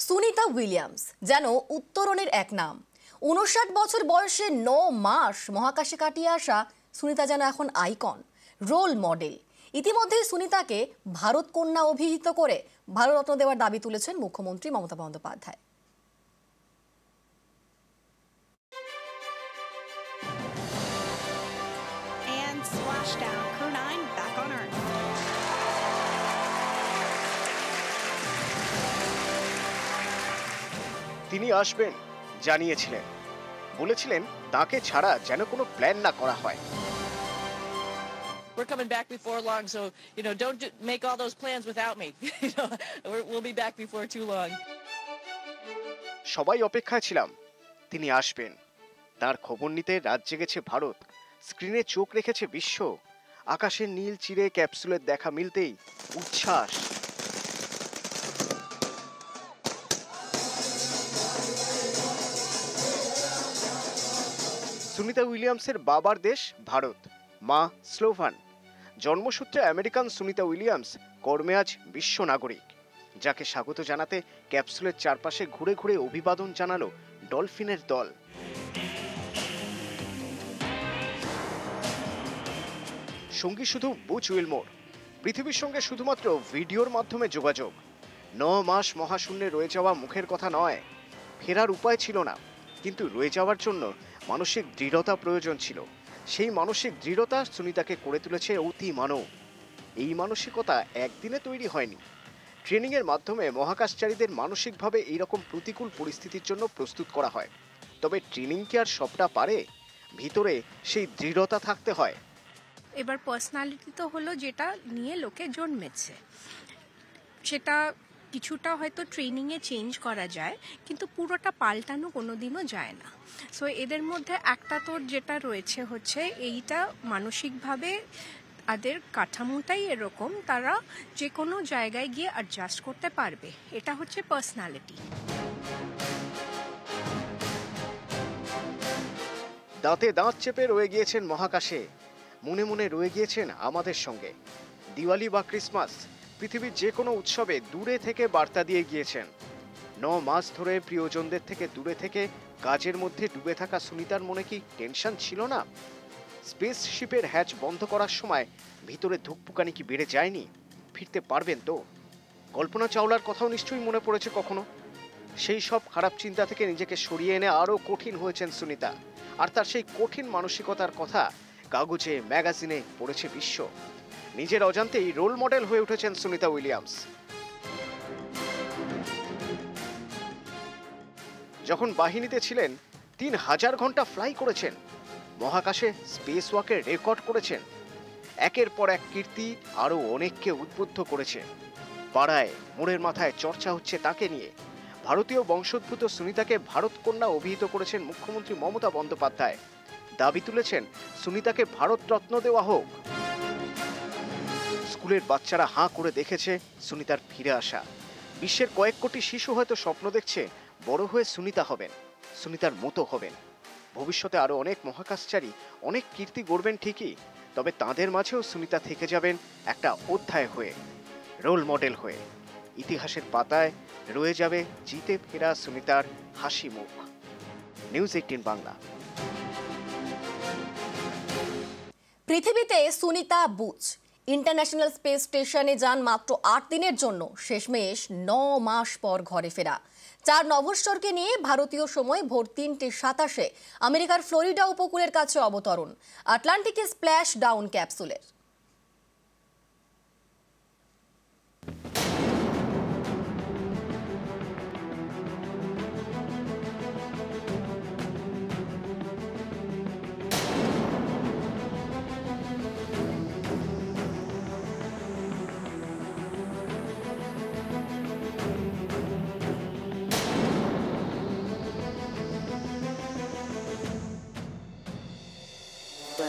Sunita Williams যেন উত্তরণের এক নাম। ৫৯ বছর বয়সে ৯ মাস মহাকাশে কাটিয়ে আসা সুনিতা যেন এখন আইকন, রোল মডেল। ইতিমধ্যেই সুনিতাকে ভারত কন্যা অভিহিত করে ভারতরত্ন দেওয়ার দাবি তুলেছেন মুখ্যমন্ত্রী মমতা বন্দ্যোপাধ্যায়। তিনি আসবেন জানিয়েছিলেন, বলেছিলেন তাকে ছাড়া যেন কোনো প্ল্যান না করা হয়। We're coming back before long, so don't make all those plans without me. We'll be back before too long. সবাই অপেক্ষায় ছিলাম তিনি আসবেন। তার খবর নিতে রাত জেগেছে ভারত, স্ক্রিনে চোখ রেখেছে বিশ্ব। আকাশের নীল চিরে ক্যাপসুলের দেখা মিলতেই উচ্ছ্বাস। সুনিতা উইলিয়ামসের বাবার দেশ ভারত, মা স্লোভান। জন্মসূত্রে আমেরিকান সুনিতা উইলিয়ামস কর্মে আজ বিশ্ব নাগরিক, যাকে স্বাগত জানাতে ক্যাপসুলের চারপাশে ঘুরে ঘুরে অভিবাদন জানালো ডলফিনের দল। সঙ্গী শুধু বুচ উইলমোর। পৃথিবীর সঙ্গে শুধুমাত্র ভিডিওর মাধ্যমে যোগাযোগ। ৯ মাস মহাশূন্যে রয়ে যাওয়া মুখের কথা নয়, ফেরার উপায় ছিল না, কিন্তু রয়ে যাওয়ার জন্য মানসিক দৃঢ়তা প্রয়োজন ছিল। সেই মানসিক দৃঢ়তা সুনিতাকে করে তুলেছে অতি মানব। এই মানসিকতা একদিনে তৈরি হয়নি। ট্রেনিংয়ের মাধ্যমে মহাকাশচারীদের মানসিকভাবে এইরকম প্রতিকূল পরিস্থিতির জন্য প্রস্তুত করা হয়। তবে ট্রেনিং কি আর সবটা পারে? ভিতরে সেই দৃঢ়তা থাকতে হয়। এবার পার্সোনালিটি তো হলো যেটা নিয়ে লোকে জন্মেছে, সেটা কিছুটা হয়তো ট্রেনিংয়ে চেঞ্জ করা যায়, কিন্তু পুরোটা পাল্টানো কোনোদিনও যায় না। সো এদের মধ্যে একটা তো যেটা রয়েছে হচ্ছে এইটা মানসিকভাবে তাদের কাঠামোটাই এরকম, তারা যে কোনো জায়গায় গিয়ে অ্যাডজাস্ট করতে পারবে, এটা হচ্ছে পার্সোনালিটি। দাঁতে দাঁত চেপে রয়ে গিয়েছেন মহাকাশে, মনে মনে রয়ে গিয়েছেন আমাদের সঙ্গে। দিওয়ালি বা ক্রিসমাস, পৃথিবীর যে কোনো উৎসবে দূরে থেকে বার্তা দিয়ে গিয়েছেন। ৯ মাস ধরে প্রিয়জনদের থেকে দূরে থেকে কাজের মধ্যে ডুবে থাকা সুনিতার মনে কি টেনশন ছিল না? স্পেসশিপের হ্যাচ বন্ধ করার সময় ভিতরে ধুকপুকানি কি বেড়ে যায়নি? ফিরতে পারবেন তো? কল্পনা চাওলার কথাও নিশ্চয়ই মনে পড়েছে কখনো। সেই সব খারাপ চিন্তা থেকে নিজেকে সরিয়ে এনে আরও কঠিন হয়েছেন সুনিতা। আর তার সেই কঠিন মানসিকতার কথা কাগজে, ম্যাগাজিনে পড়েছে বিশ্ব। নিজের অজান্তেই রোল মডেল হয়ে উঠেছেন সুনিতা উইলিয়ামস। যখন বাহিনীতে ছিলেন ৩,০০০ ঘন্টা ফ্লাই করেছেন, মহাকাশে স্পেস ওয়াকের রেকর্ড করেছেন। একের পর এক কীর্তি আরও অনেককে উদ্বুদ্ধ করেছে। পাড়ায় মোড়ের মাথায় চর্চা হচ্ছে তাকে নিয়ে। ভারতীয় বংশোদ্ভূত সুনিতাকে ভারত কন্যা অভিহিত করেছেন মুখ্যমন্ত্রী মমতা বন্দ্যোপাধ্যায়। দাবি তুলেছেন সুনিতাকে ভারতরত্ন দেওয়া হোক। স্কুলের বাচ্চারা হাঁ করে দেখেছে সুনিতার ফিরে আসা। বিশ্বের কয়েক কোটি শিশু হয়তো স্বপ্ন দেখছে বড় হয়ে সুনিতা হবেন, সুনিতার মতো হবেন। ভবিষ্যতে আরো অনেক মহাকাশচারী অনেক কীর্তি গড়বেন ঠিকই, তবে তাদের মাঝেও সুনিতা থেকে যাবেন একটা অধ্যায় হয়ে, রোল মডেল হয়ে। ইতিহাসের পাতায় রয়ে যাবে জিতে ফেরা সুনিতার হাসি মুখ। নিউজ 18 বাংলা। পৃথিবীতে সুনিতা বুচ ইন্টারন্যাশনাল স্পেস স্টেশনে যান মাত্র ৮ দিনের জন্য। শেষমেশ ৯ মাস পর ঘরে ফেরা। ৪ নভশ্চরকে নিয়ে ভারতীয় সময় ভোর ৩:২৭ আমেরিকার ফ্লোরিডা উপকূলের কাছে অবতরণ আটলান্টিকে স্প্ল্যাশ ডাউন ক্যাপসুলের।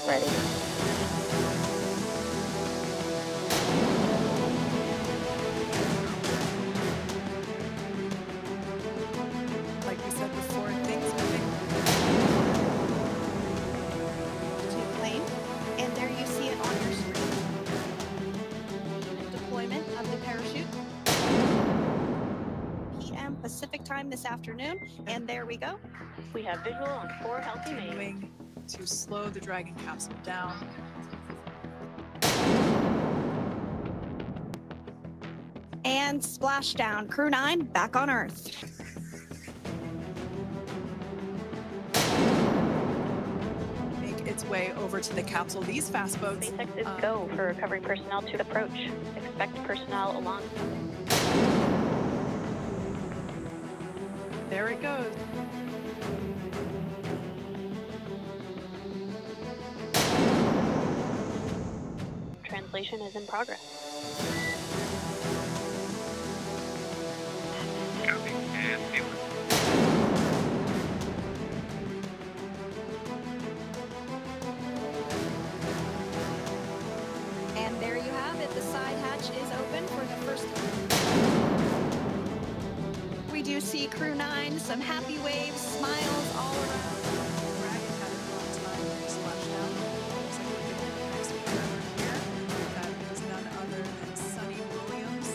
Ready. Like we said before, things moving to plane, and there you see it on your screen. Deployment of the parachute. PM Pacific. Pacific time this afternoon. And there we go. We have visual on 4 healthy maids. Continuing to slow the Dragon capsule down. And splashdown. Crew 9 back on Earth. Make its way over to the capsule. These fast boats. SpaceX is go for recovery personnel to approach. Expect personnel along. There it goes. Translation is in progress. And there you have it. The side hatch is open for the first time. We do see Crew 9, some happy waves, smiles all around. Dragon had a long time to splash down. Looks like we're getting the next observer here. That is none other than Sunny Williams.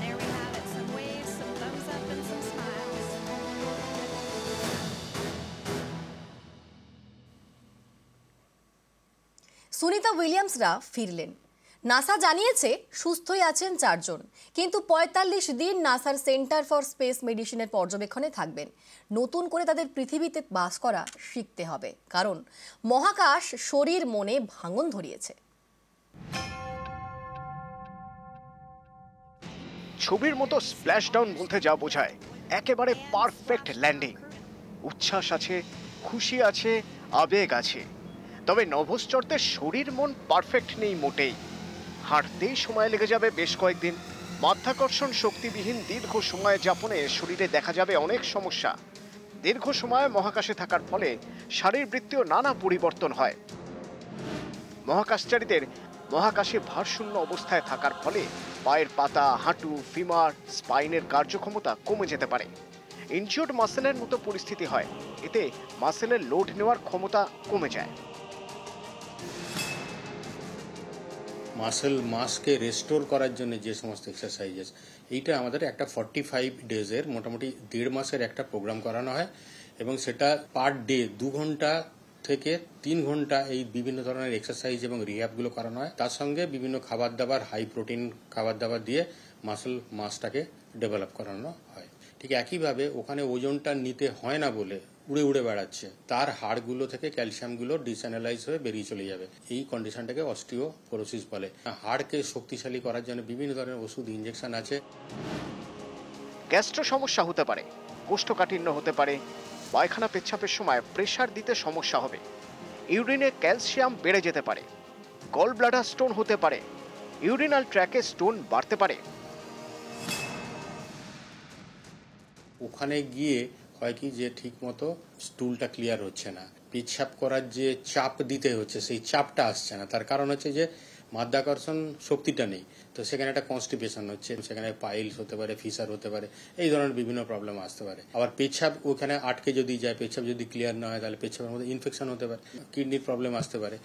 There we have it. Some waves, some thumbs up, and some smiles. Sunita উইলিয়ামসরা ফিরলেন। NASA জানিয়েছে সুস্থই আছেন 4 জন, কিন্তু 45 দিন নাসার centre for space মেডিসিনের পর্যবেক্ষণে থাকবেন। নতুন করে তাদের পৃথিবীতে বাস করা শিখতে হবে, কারণ মহাকাশ শরীর মনে ভাঙন ধরিয়েছে। ছবির মতো স্প্ল্যাশ ডাউন বলতে যা বোঝায়, একেবারে পারফেক্ট ল্যান্ডিং। উচ্ছ্বাস আছে, খুশি আছে, আবেগ আছে। তবে নভশ্চরদের শরীর মন পারফেক্ট নেই মোটেই। হাঁটতেই সময় লেগে যাবে বেশ কয়েকদিন। মাধ্যাকর্ষণ শক্তিবিহীন দীর্ঘ সময় যাপনে শরীরে দেখা যাবে অনেক সমস্যা। দীর্ঘ সময় মহাকাশে থাকার ফলে শারীরবৃত্তীয় নানা পরিবর্তন হয়। মহাকাশচারীদের মহাকাশে ভারশূন্য অবস্থায় থাকার ফলে পায়ের পাতা, হাঁটু, ফিমার, স্পাইনের কার্যক্ষমতা কমে যেতে পারে। ইনজিওর্ড মাসেলের মতো পরিস্থিতি হয়। এতে মাসেলের লোড নেওয়ার ক্ষমতা কমে যায়। মাসেল মাসকে রেস্টোর করার জন্য যে সমস্ত এক্সারসাইজেস, এইটা আমাদের একটা 45 ডেজের মোটামুটি 1.5 মাসের একটা প্রোগ্রাম করানো হয়, এবং সেটা পার ডে 2 ঘন্টা থেকে 3 ঘন্টা এই বিভিন্ন ধরনের এক্সারসাইজ এবং রিহ্যাবগুলো করানো হয়। তার সঙ্গে বিভিন্ন খাবার দাবার, হাই প্রোটিন খাবার দাবার দিয়ে মাসেল মাসটাকে ডেভেলপ করানো হয়। ঠিক একইভাবে ওখানে ওজনটা নিতে হয় না বলে উড়ে উড়ে বেড়াচ্ছে, তার হাড়গুলো থেকে ক্যালসিয়ামগুলো ডিসঅ্যানালাইজ হয়ে বেরিয়ে চলে যাবে। এই কন্ডিশনটাকে অস্টিওপোরোসিস বলে। হাড়কে শক্তিশালী করার জন্য বিভিন্ন ধরনের ওষুধ, ইনজেকশন আছে। গ্যাস্ট্রো সমস্যা হতে পারে, কোষ্ঠকাঠিন্য হতে পারে, পায়খানা পেচ্ছাপের সময় প্রেসার দিতে সমস্যা হবে, ইউরিনে ক্যালসিয়াম বেড়ে যেতে পারে, গল ব্লাডার স্টোন হতে পারে, ইউরিনাল ট্র্যাকে স্টোন বাড়তে পারে। ওখানে গিয়ে হয় কি যে ঠিক মতো স্টুলটা ক্লিয়ার হচ্ছে না, পেচ্ছাপ করার যে চাপ দিতে হচ্ছে সেই চাপটা আসছে না। তার কারণ হচ্ছে যে মাধ্যাকর্ষণ শক্তিটা নেই, তো সেখানে একটা কনস্টিপেশন হচ্ছে, সেখানে পাইলস হতে পারে, ফিসার হতে পারে, এই ধরনের বিভিন্ন প্রবলেম আসতে পারে। আবার পেচ্ছাপ ওখানে আটকে যদি যায়, পেচ্ছাপ যদি ক্লিয়ার না হয়, তাহলে পেচ্ছাপের মধ্যে ইনফেকশন হতে পারে, কিডনির প্রবলেম আসতে পারে।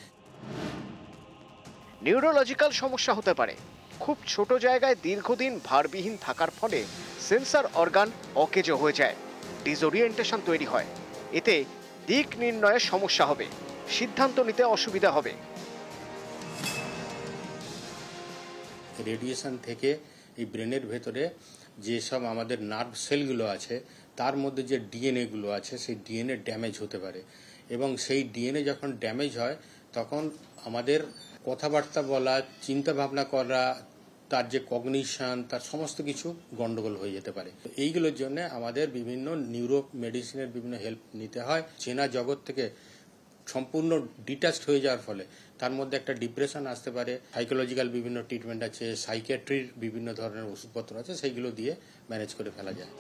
নিউরোলজিক্যাল সমস্যা হতে পারে। খুব ছোট জায়গায় দীর্ঘদিন ভারবিহীন থাকার ফলে সেন্সর অর্গান অকেজো হয়ে যায়, ডিসওরিয়েন্টেশন তৈরি হয়। এতে দিক নির্ণয়ে সমস্যা হবে, সিদ্ধান্ত নিতে অসুবিধা হবে। রেডিয়েশন থেকে এই ব্রেনের ভেতরে যেসব আমাদের নার্ভ সেলগুলো আছে তার মধ্যে যে ডিএনএ গুলো আছে সেই ডিএনএ ড্যামেজ হতে পারে, এবং সেই ডিএনএ যখন ড্যামেজ হয় তখন আমাদের কথাবার্তা বলা, চিন্তা ভাবনা করা, তার যে কগনিশন, তার সমস্ত কিছু গন্ডগোল হয়ে যেতে পারে। এইগুলোর জন্য আমাদের বিভিন্ন নিউরো মেডিসিনের বিভিন্ন হেল্প নিতে হয়। চেনা জগৎ থেকে সম্পূর্ণ ডিটাচড হয়ে যাওয়ার ফলে তার মধ্যে একটা ডিপ্রেশন আসতে পারে। সাইকোলজিক্যাল বিভিন্ন ট্রিটমেন্ট আছে, সাইকিয়াট্রির বিভিন্ন ধরনের ওষুধপত্র আছে, সেইগুলো দিয়ে ম্যানেজ করে ফেলা যায়।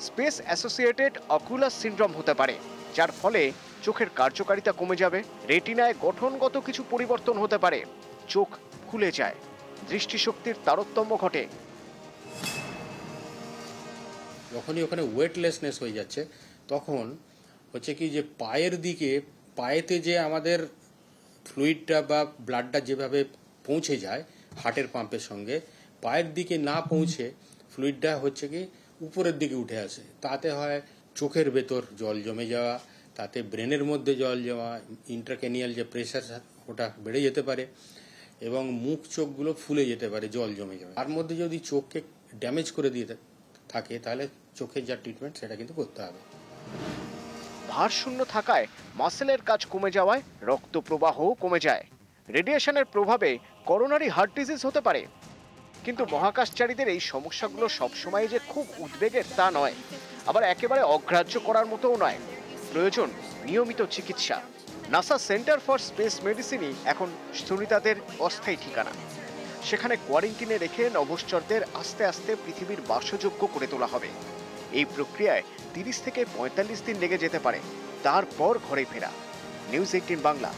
স্পেস অ্যাসোসিয়েটেড অকুলার সিনড্রোম হতে পারে, যার ফলে চোখের কার্যকারিতা কমে যাবে, রেটিনায় গঠনগত কিছু পরিবর্তন হতে পারে, চোখ ফুলে যায়, দৃষ্টিশক্তির তারতম্য ঘটে। যখনই ওখানে ওয়েটলেসনেস হয়ে যাচ্ছে তখন হচ্ছে কি যে পায়ের দিকে, পায়েতে যে আমাদের ফ্লুইডটা বা ব্লাডটা যেভাবে পৌঁছে যায় হার্টের পাম্পের সঙ্গে, পায়ের দিকে না পৌঁছে ফ্লুইডটা হচ্ছে কি উপরের দিকে উঠে আসে। তাতে হয় চোখের ভেতর জল জমে যাওয়া, তাতে ব্রেনের মধ্যে জল জমা, ইন্ট্রাক্রেনিয়াল যে প্রেশার ওটা বেড়ে যেতে পারে এবং মুখ চোখগুলো ফুলে যেতে পারে জল জমে যাবে। তার মধ্যে যদি চোখকে ড্যামেজ করে দিয়ে থাকে তাহলে চোখের যা ট্রিটমেন্ট সেটা কিন্তু করতে হবে। ভারশূন্য থাকায় মাসেলের কাজ কমে যাওয়ায় রক্ত প্রবাহও কমে যায়। রেডিয়েশনের প্রভাবে করোনারি হার্ট ডিজিজ হতে পারে। কিন্তু মহাকাশচারীদের এই সমস্যাগুলো সবসময় যে খুব উদ্বেগের তা নয়, আবার একেবারে অগ্রাহ্য করার মতোও নয়। প্রয়োজন নিয়মিত চিকিৎসা। নাসা সেন্টার ফর স্পেস মেডিসিনই এখন সুনিতাদের অস্থায়ী ঠিকানা। সেখানে কোয়ারেন্টিনে রেখে নভশ্চরদের আস্তে আস্তে পৃথিবীর বাসযোগ্য করে তোলা হবে। এই প্রক্রিয়ায় 30 থেকে 45 দিন লেগে যেতে পারে, তারপর ঘরে ফেরা। নিউজ 18 বাংলা।